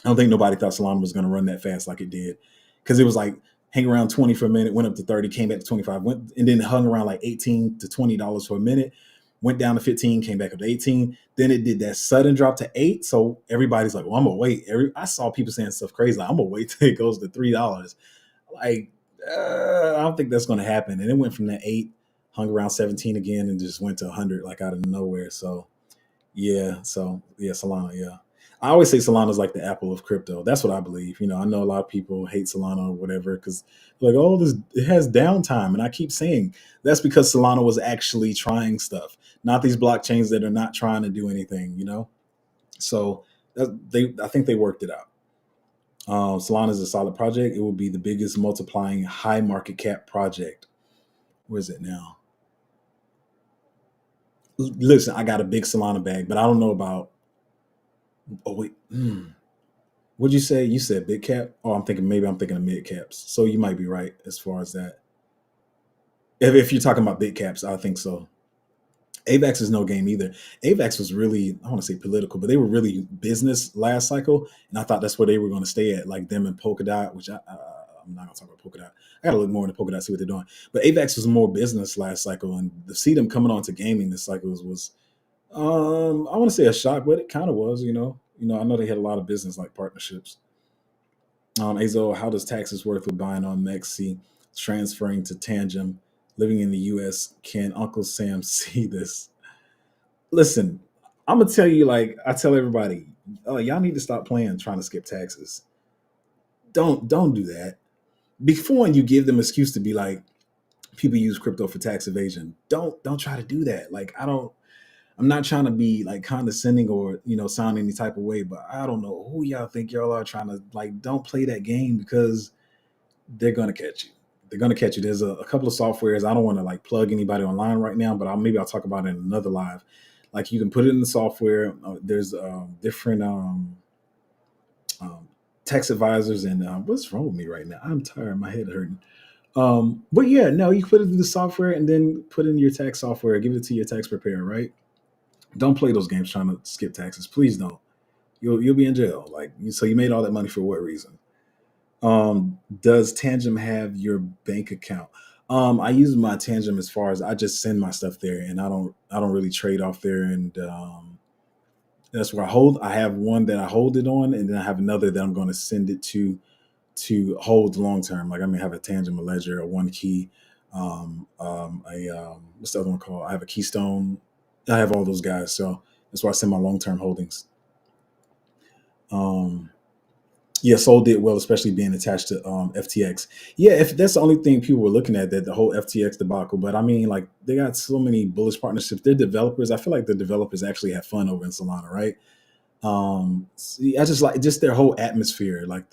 I don't think nobody thought Solana was going to run that fast like it did, because it was like hang around 20 for a minute, went up to 30, came back to 25, went and then hung around like $18 to $20 for a minute, went down to 15, came back up to 18. Then it did that sudden drop to 8. So everybody's like, well, I'm gonna wait. I saw people saying stuff crazy like, I'm gonna wait till it goes to $3. Like, I don't think that's gonna happen. And it went from that 8, hung around 17 again, and just went to 100 like out of nowhere. So yeah, Solana, yeah. I always say Solana is like the Apple of crypto. That's what I believe. I know a lot of people hate Solana or whatever because like, oh, this it has downtime, and I keep saying that's because Solana was actually trying stuff, not these blockchains that are not trying to do anything. So I think they worked it out. Solana is a solid project. It will be the biggest multiplying high market cap project. Where is it now? Listen, I got a big Solana bag, but I don't know about. Oh wait, what'd you say? You said big cap? Oh, I'm thinking of mid caps. So you might be right as far as that. If you're talking about big caps, I think so. AVAX is no game either. AVAX was really, I want to say political, but they were really business last cycle, and I thought that's where they were going to stay at, like them and Polkadot, which I'm not going to talk about Polkadot. I got to look more into Polkadot, see what they're doing. But AVAX was more business last cycle, and to see them coming on to gaming this cycle was I want to say a shock, but it kind of was. I know they had a lot of business like partnerships. Azo, how does taxes work with buying on Mexi, transferring to Tangem, living in the U.S.? Can Uncle Sam see this? Listen, I'm gonna tell you, like I tell everybody, y'all need to stop playing trying to skip taxes. Don't do that. Before you give them excuse to be like people use crypto for tax evasion. Don't try to do that. Like I'm not trying to be like condescending or sound any type of way, but I don't know who y'all think y'all are trying to like. Don't play that game because they're gonna catch you. They're gonna catch you. There's a couple of softwares. I don't want to like plug anybody online right now, but maybe I'll talk about it in another live. Like you can put it in the software. There's different um, tax advisors, and what's wrong with me right now? I'm tired. My head hurting. But yeah, no, you put it in the software and then put in your tax software. Give it to your tax preparer, right? Don't play those games trying to skip taxes. Please don't. You'll be in jail. Like so, you made all that money for what reason? Does Tangem have your bank account? I use my Tangem as far as I just send my stuff there, and I don't really trade off there, and that's where I hold. I have one that I hold it on, and then I have another that I'm going to send it to hold long term. Like I may have a Tangem, a Ledger, a One Key, a what's the other one called? I have a Keystone. I have all those guys, so that's why I send my long term holdings. Um, yeah, Soul did well, especially being attached to FTX. Yeah, if that's the only thing people were looking at, that the whole FTX debacle. But I mean, like they got so many bullish partnerships. They're developers. I feel like the developers actually have fun over in Solana, right? See, I just like just their whole atmosphere. Like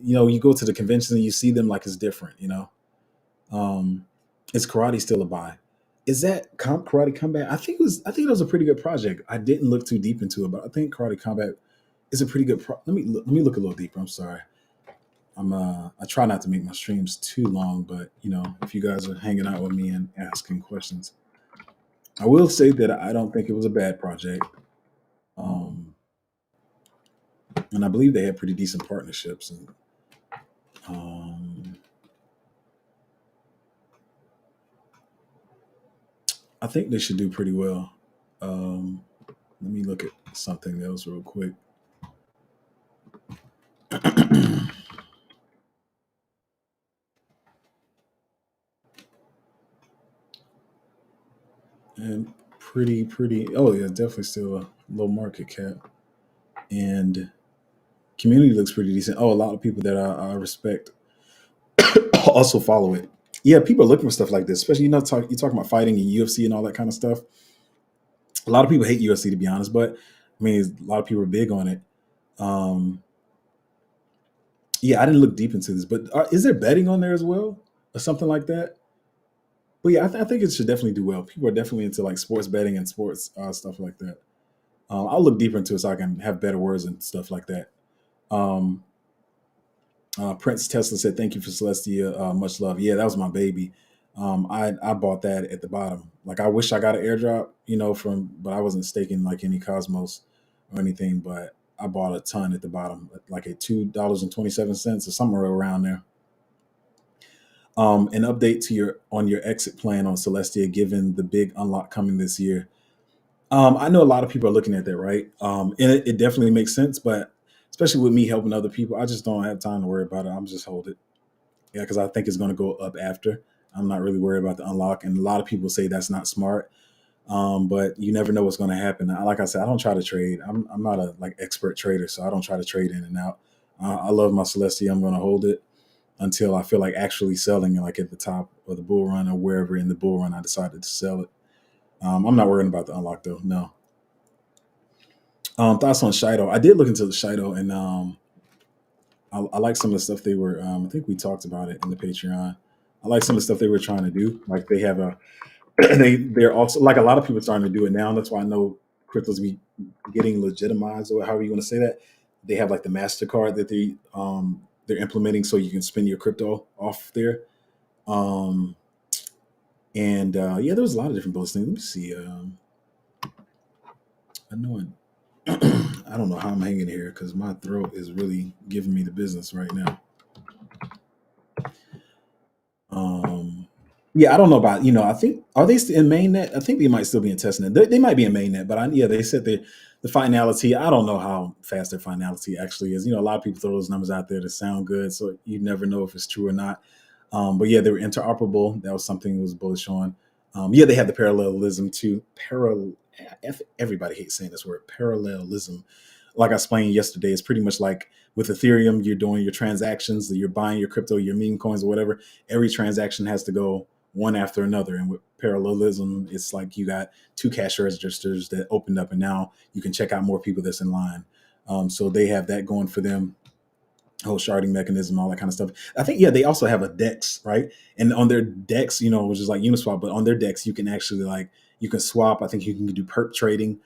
you go to the convention and you see them like it's different. Um, is karate still a buy? Is that Karate Combat? I think it was a pretty good project. I didn't look too deep into it, but I think Karate Combat is a pretty good. Let me look a little deeper. I'm sorry. I try not to make my streams too long, but if you guys are hanging out with me and asking questions, I will say that I don't think it was a bad project. Um, and I believe they had pretty decent partnerships. And um, I think they should do pretty well. Um, Let me look at something else real quick. And pretty. Oh yeah, definitely still a low market cap, and community looks pretty decent. Oh, a lot of people that I respect also follow it. Yeah, people are looking for stuff like this, especially you talking about fighting and UFC and all that kind of stuff. A lot of people hate UFC to be honest, but I mean, a lot of people are big on it. Um, yeah, I didn't look deep into this, but is there betting on there as well or something like that? But yeah, I think it should definitely do well. People are definitely into like sports betting and sports stuff like that. I'll look deeper into it so I can have better words and stuff like that. Um, Prince Tesla said, "Thank you for Celestia. Much love." Yeah, that was my baby. I bought that at the bottom. Like I wish I got an airdrop, but I wasn't staking like any Cosmos or anything. But I bought a ton at the bottom, like at $2.27 or somewhere around there. An update to your exit plan on Celestia, given the big unlock coming this year. I know a lot of people are looking at that, right? And it definitely makes sense, but especially with me helping other people, I just don't have time to worry about it. I'm just hold it, yeah, because I think it's going to go up after. I'm not really worried about the unlock, and a lot of people say that's not smart. But you never know what's going to happen. Like I said, I don't try to trade. I'm not a like expert trader, so I don't try to trade in and out. I love my Celestia. I'm going to hold it until I feel like actually selling, like at the top of the bull run or wherever in the bull run I decided to sell it. I'm not worrying about the unlock though. No. Thoughts on Shido? I did look into the Shido, and I like some of the stuff they were. I think we talked about it in the Patreon. I like some of the stuff they were trying to do. Like they have a they're also like a lot of people are starting to do it now. That's why I know crypto's be getting legitimized, or however you want to say that. They have like the Mastercard that they're implementing, so you can spend your crypto off there. Um, and yeah, there was a lot of different bullets things. Let me see. I know I don't know how I'm hanging here because my throat is really giving me the business right now. Um, yeah, I don't know about I think are they still in mainnet? I think they might still be in testnet. They might be in mainnet, but yeah, they said the finality. I don't know how fast their finality actually is. A lot of people throw those numbers out there to sound good, so you never know if it's true or not. But yeah, they were interoperable. That was something that was bullish on. Yeah, they had the parallelism too. Everybody hates saying this word, parallelism. Like I explained yesterday, it's pretty much like with Ethereum, you're doing your transactions, you're buying your crypto, your meme coins or whatever. Every transaction has to go one after another. And with parallelism, it's like you got two cash registers that opened up, and now you can check out more people that's in line. So they have that going for them, whole sharding mechanism, all that kind of stuff. I think, yeah, they also have a DEX, right? And on their DEX, which is like Uniswap, but on their DEX, you can actually you can swap. I think you can do perp trading.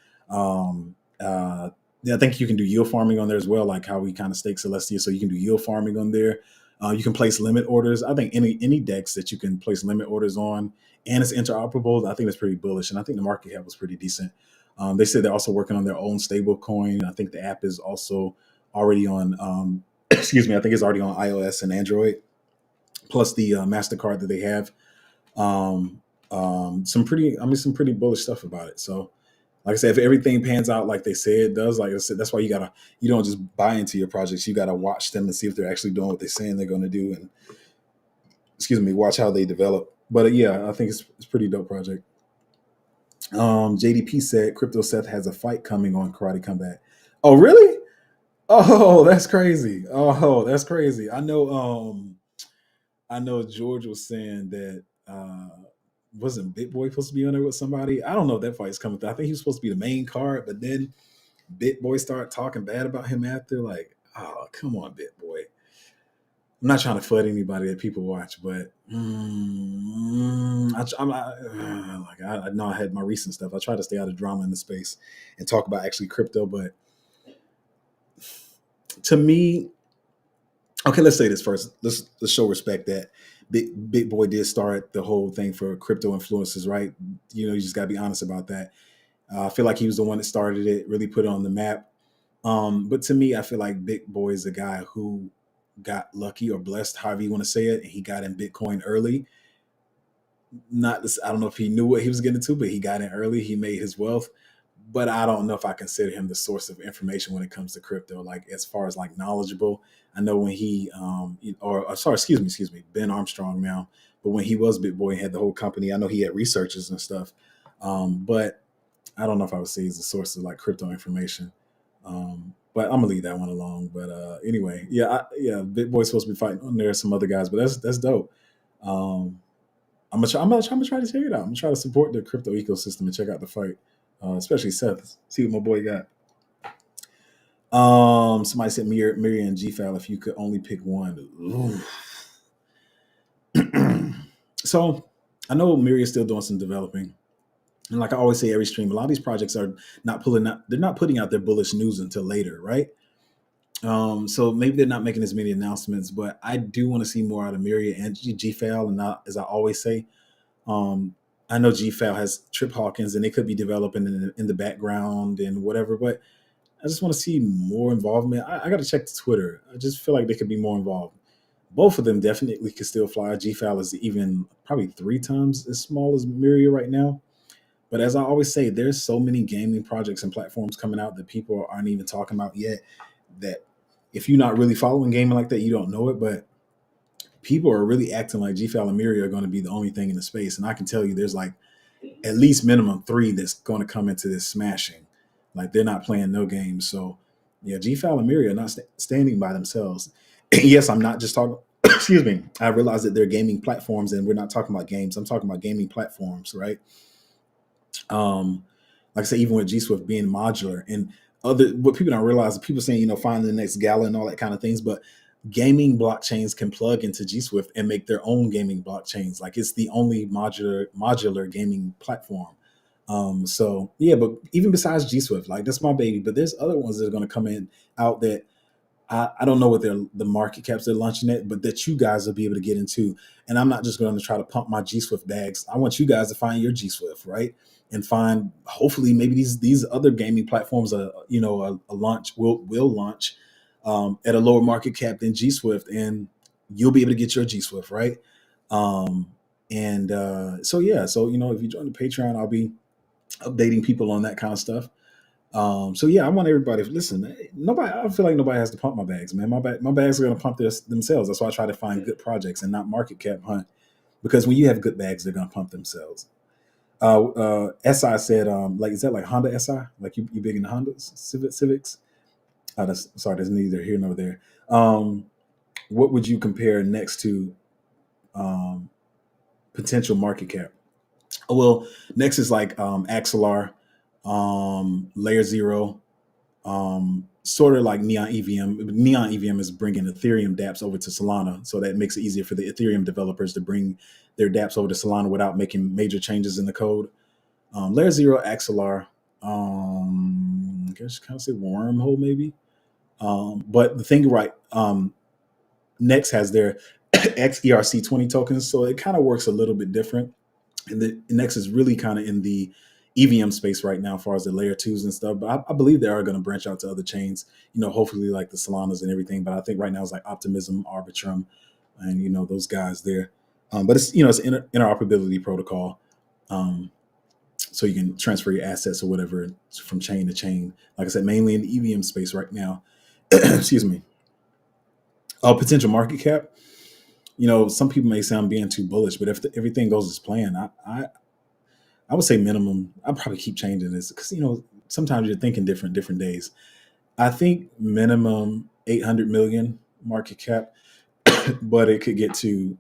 Yeah, I think you can do yield farming on there as well, like how we kind of stake Celestia. So you can do yield farming on there. You can place limit orders. I think any DEX that you can place limit orders on, and it's interoperable, I think that's pretty bullish. And I think the market cap was pretty decent. They said they're also working on their own stable coin. I think the app is also already on excuse me, I think it's already on iOS and Android, plus the Mastercard that they have. Some pretty bullish stuff about it. So, like I said, if everything pans out like they say it does, like I said, that's why you don't just buy into your projects. You gotta watch them and see if they're actually doing what they're saying they're going to do, and excuse me, watch how they develop. But yeah, I think it's pretty dope project. JDP said Crypto Seth has a fight coming on Karate Comeback. Oh, really? Oh, that's crazy. Oh, that's crazy. I know George was saying that wasn't BitBoy supposed to be on there with somebody? I don't know if that fight's coming through. I think he was supposed to be the main card, but then BitBoy started talking bad about him after. Like, oh, come on, BitBoy. I'm not trying to flood anybody that people watch, but I know I had my recent stuff. I try to stay out of drama in the space and talk about actually crypto, but to me, okay, let's say this first. Let's show respect that Big Boy did start the whole thing for crypto influencers, right? You just gotta be honest about that. I feel like he was the one that started it, really put it on the map. But to me, I feel like Big Boy is a guy who got lucky or blessed, however you want to say it, and he got in Bitcoin early. Not this, I don't know if he knew what he was getting to, but he got in early. He made his wealth. But I don't know if I consider him the source of information when it comes to crypto. Like as far as like knowledgeable, I know when he sorry, excuse me, Ben Armstrong now. But when he was Big Boy and had the whole company, I know he had researchers and stuff. But I don't know if I would say he's the source of like crypto information. But I'm gonna leave that one alone. But anyway, yeah, Big Boy's supposed to be fighting on there, some other guys, but that's dope. Um, I'm gonna try to check it out. I'm gonna try to support the crypto ecosystem and check out the fight, especially Seth. See what my boy got. Somebody said Miriam G file if you could only pick one. So I know Miriam's still doing some developing. And like I always say every stream, a lot of these projects are they're not putting out their bullish news until later, right? So maybe they're not making as many announcements, but I do want to see more out of Myriad and GFAL. And not, as I always say, um, I know GFAL has Trip Hawkins, and they could be developing in the background and whatever. But I just want to see more involvement. I got to check the Twitter. I just feel like they could be more involved. Both of them definitely could still fly. GFAL is even probably 3 times as small as Myriad right now. But as I always say, there's so many gaming projects and platforms coming out that people aren't even talking about yet. That if you're not really following gaming like that, you don't know it. But people are really acting like GFAL and Myriad are going to be the only thing in the space. And I can tell you, there's like at least minimum 3 that's going to come into this smashing. Like they're not playing no games. So yeah, GFAL and Myriad are not standing by themselves. Yes, I'm not just talking. Excuse me. I realize that they're gaming platforms, and we're not talking about games. I'm talking about gaming platforms, right? Um, like I say, even with G Swift being modular and other, what people don't realize, people saying, find the next gala and all that kind of things, but gaming blockchains can plug into G Swift and make their own gaming blockchains. Like it's the only modular gaming platform. So yeah, but even besides G Swift, like that's my baby. But there's other ones that are going to come in out that I don't know what the market caps they're launching at, but that you guys will be able to get into. And I'm not just going to try to pump my G Swift bags. I want you guys to find your G Swift, right? And find hopefully maybe these other gaming platforms, a launch will launch at a lower market cap than G Swift, and you'll be able to get your G Swift, right? Um, and so yeah, so if you join the Patreon, I'll be updating people on that kind of stuff. So yeah, I want everybody to listen. Nobody, I feel like nobody has to pump my bags, man. My bags are going to pump themselves. That's why I try to find good projects and not market cap hunt. Because when you have good bags, they're going to pump themselves. SI said, like, is that like Honda SI? Like you big into Hondas, Civics? That's neither here nor there. What would you compare next to um, potential market cap? Well, next is like Axelar, Layer Zero, sort of like Neon EVM. Neon EVM is bringing Ethereum dApps over to Solana, so that makes it easier for the Ethereum developers to bring their dApps over to Solana without making major changes in the code. Layer Zero, Axelar, I guess kind of say Wormhole maybe. But the thing, right? Next has their XERC20 tokens, so it kind of works a little bit different. And the Next is really kind of in the EVM space right now, as far as the layer twos and stuff. But I believe they are going to branch out to other chains, hopefully like the Solanas and everything. But I think right now it's like Optimism, Arbitrum, and those guys there. But it's interoperability protocol, so you can transfer your assets or whatever from chain to chain. Like I said, mainly in the EVM space right now. Excuse me. Potential market cap. Some people may say I'm being too bullish, but if everything goes as planned, I would say minimum. I'll probably keep changing this because sometimes you're thinking different days. I think minimum 800 million market cap, but it could get to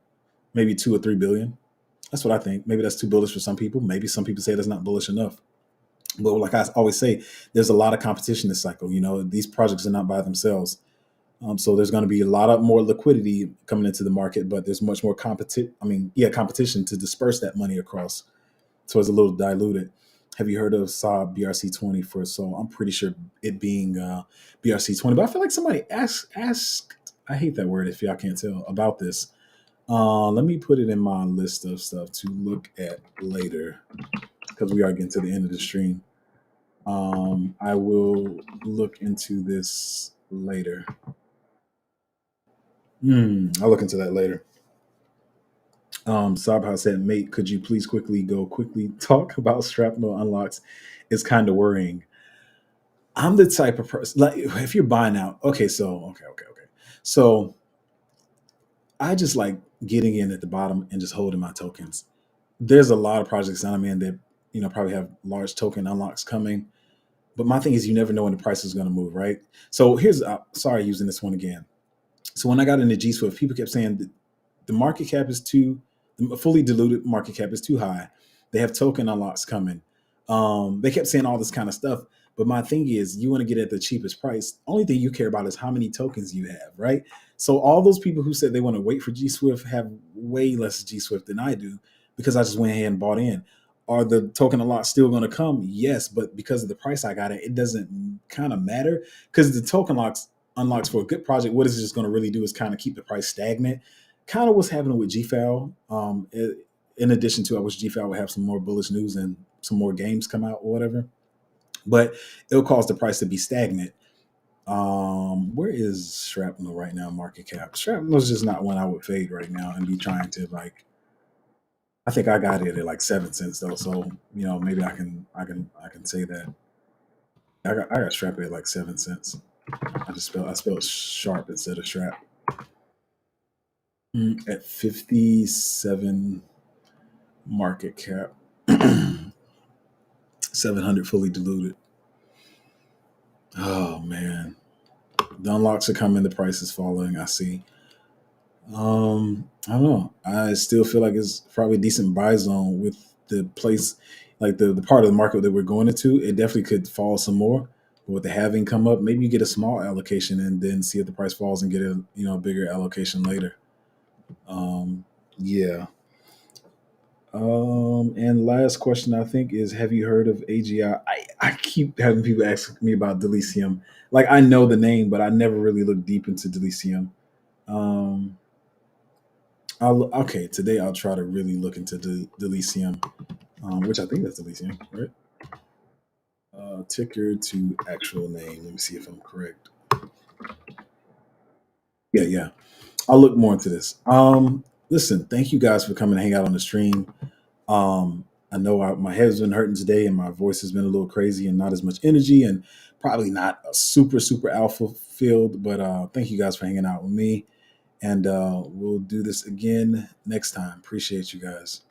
maybe 2 or 3 billion. That's what I think. Maybe that's too bullish for some people. Maybe some people say that's not bullish enough. But like I always say, there's a lot of competition this cycle. These projects are not by themselves. So there's going to be a lot of more liquidity coming into the market, but there's much more competition to disperse that money across. So it's a little diluted. Have you heard of SAW BRC20 for Sol? I'm pretty sure it being BRC20, but I feel like somebody asked. I hate that word if y'all can't tell about this. Let me put it in my list of stuff to look at later because we are getting to the end of the stream. I will look into this later. I'll look into that later. Sabha said, mate, could you please quickly talk about shrapnel unlocks? It's kind of worrying. I'm the type of person, like, if you're buying out, okay. So I just like getting in at the bottom and just holding my tokens. There's a lot of projects that I'm in that, probably have large token unlocks coming. But my thing is, you never know when the price is going to move, right? So here's, sorry, using this one again. So when I got into G Swift, people kept saying that the market cap is the fully diluted market cap is too high. They have token unlocks coming. They kept saying all this kind of stuff. But my thing is, you want to get at the cheapest price. Only thing you care about is how many tokens you have, right? So all those people who said they want to wait for G Swift have way less G Swift than I do because I just went ahead and bought in. Are the token unlocks still going to come? Yes, but because of the price I got it doesn't kind of matter because the token unlocks unlocks for a good project, what is it just going to really do is kind of keep the price stagnant. Kind of what's happening with GFAL. In addition to, I wish GFAL would have some more bullish news and some more games come out or whatever. But it'll cause the price to be stagnant. Where is Shrapnel right now? Market cap. Shrapnel's just not one I would fade right now and be trying to like. I think I got it at like 7 cents though, so maybe I can say that I got Shrap at like 7 cents. I spelled sharp instead of Shrap. At 57 market cap, 700 fully diluted. Oh man, the unlocks are coming. The price is falling. I see. I don't know. I still feel like it's probably a decent buy zone with the place, like the part of the market that we're going into. It definitely could fall some more. But with the halving come up, maybe you get a small allocation and then see if the price falls and get a bigger allocation later. Yeah. And last question I think is, have you heard of AGI? I keep having people ask me about Delicium. Like I know the name, but I never really looked deep into Delicium. Um, okay, today I'll try to really look into Delicium, which I think that's Delicium, right? Ticker to actual name. Let me see if I'm correct. Yeah, yeah. I'll look more into this. Listen, thank you guys for coming to hang out on the stream. I know my head's been hurting today, and my voice has been a little crazy, and not as much energy, and probably not a super alpha field. But thank you guys for hanging out with me, and we'll do this again next time. Appreciate you guys.